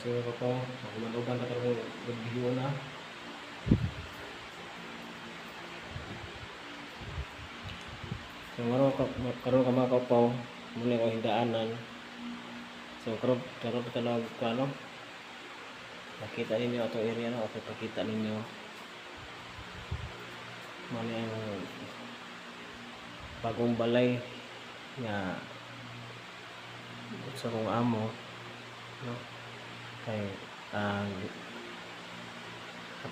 Sige ko po, maluban na karon video na. So karon ka mga kaupaw, muna ko hindaanan. So karon talaga ano, nakita ninyo atong area no, at pakita ninyo muna yung bagong balay nga sa kong amo no, kay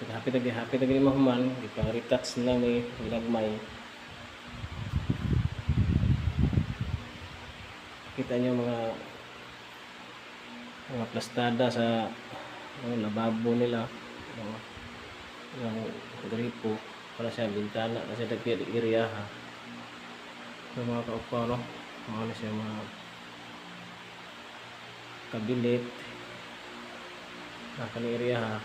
hapit lagi mahuman gipang retouch lang ni gilagmay. Kita nyo mga plastada sa lababo nila, yung gripo para sa bintana kasi dagdag area ha. So mga kaupaw no, mga siya mga kabinet na kanang area ha.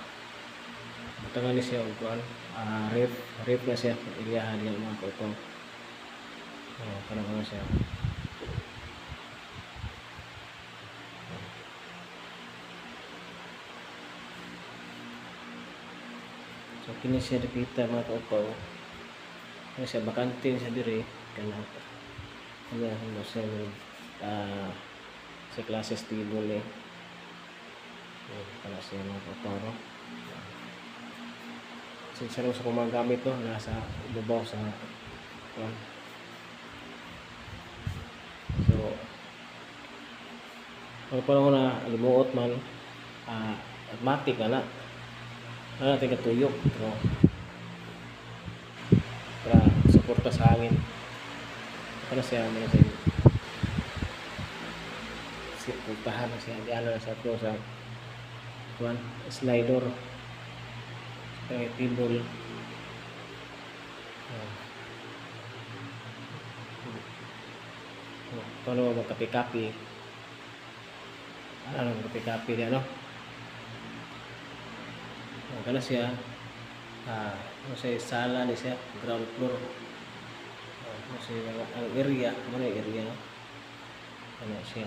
Butangan ni siya og kuan, ref na siya area ha diyan mga kaupaw. Kanang siya. So kini siya dipita mga kaupaw. Kaya siya bakante siya diri kana ano siya sa classes table eh. Para siya mga kaupaw no. So siya sa gumagamit no, nasa ibabaw sa kuan. So para na limuot man automatic na natin katuyok no? Para suporta sa hangin para siya ano siya pultahan na siya diyan na sa to sa kuan slider kay table paano magkapi-kapi ano magkapi-kapi diyan no. Kana siya ano siya sala ni siya ground floor ano siya ang area mana area no ano siya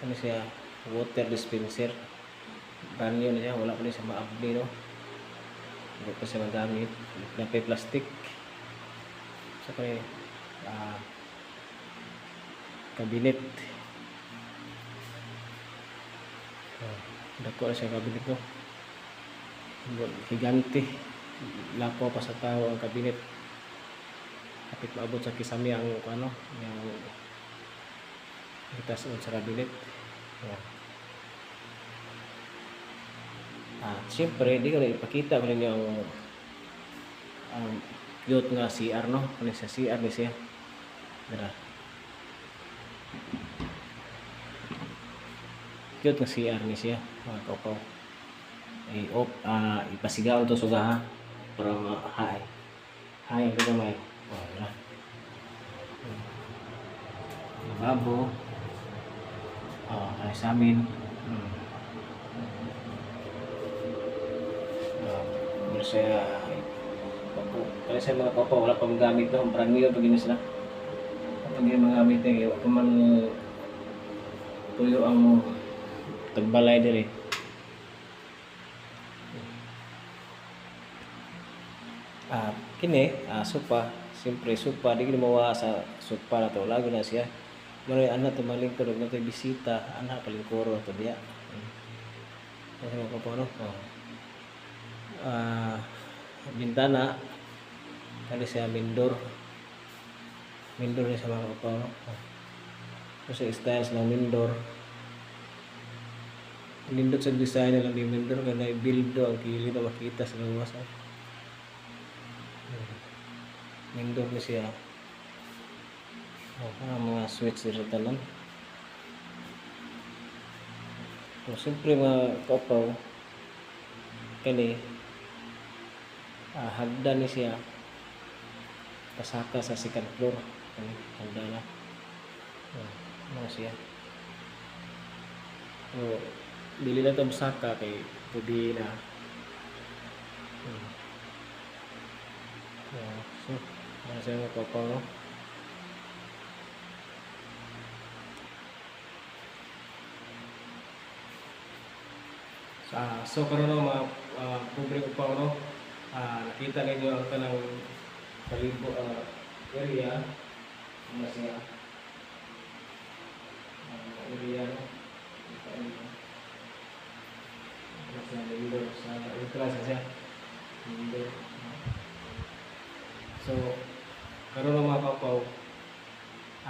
ano siya water dispenser banyo niya wala pa rin siya maabli no, hindi pa siya magamit na plastic sa kay kabinet. Dako na siya kabinet no, higante lapo pa sa tao ang kabinet kapit maabot sa kisami ang ano yung itas sa kabinet. Siyempre di ko na ipakita ko ninyo ang cute nga CR no, ano siya CR ni siya dara cute nga CR ni siya mga kaupaw. Ipasigaw ito suga ha para ma-high ang gamay wala lababo ay sa amin kaya sa mga kaupaw wala pang gamit no, parang nyo pag inis na pag yung mga gamit eh wala pa man tuyo ang tagbalay diri. Kini sopa, siyempre sopa di mawa sa sopa na to lagi na siya manoy ana to maling to na to bisita ana palingkoro to diya kasi mga kaupaw no. Bintana kani siya mindor ni sa mga kaupaw no. Kasi styles ng mindor nindot sa design lang ni mindor kaya i-build do ang kilid na makita sa gawas mindor ni siya mga switch dito tanan. So siyempre mga kaupaw kani hagdan ni siya pasaka sa second floor kani hagdan na mga siya. So dili na ito masaka kay pwede na so mga siya mga kaupaw no. So karon no mga pobre ko pa no, nakita ninyo ang tanang palibo area ano siya area no. Sa window sa entrance siya. Window. So karon no mga kapaw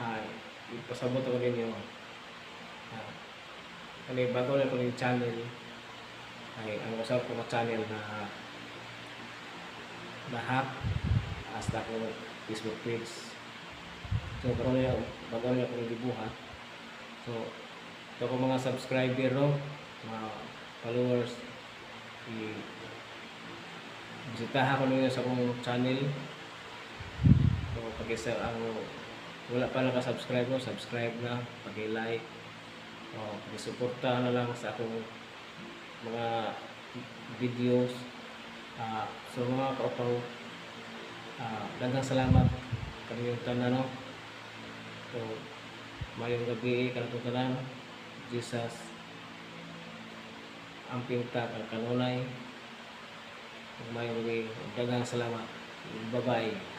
ay ipasabot ko ninyo. Kani bago na ko yung channel ay ang usap ko na channel na hack hasta ko Facebook page. So karon na bago na ko gibuhat. So ito ko mga subscriber no, mga followers bisitahan ko ninyo sa akong channel. So pag-isa ang wala pa naka-subscribe mo, subscribe na, pag-like. Pag-suporta na lang sa akong mga videos. So mga kaupaw, daghang salamat kaniyong tanan no. So mayong gabi kanatong tanan. Jesus amping ta kanunay. Mayong gabi, daghang salamat. Bye-bye.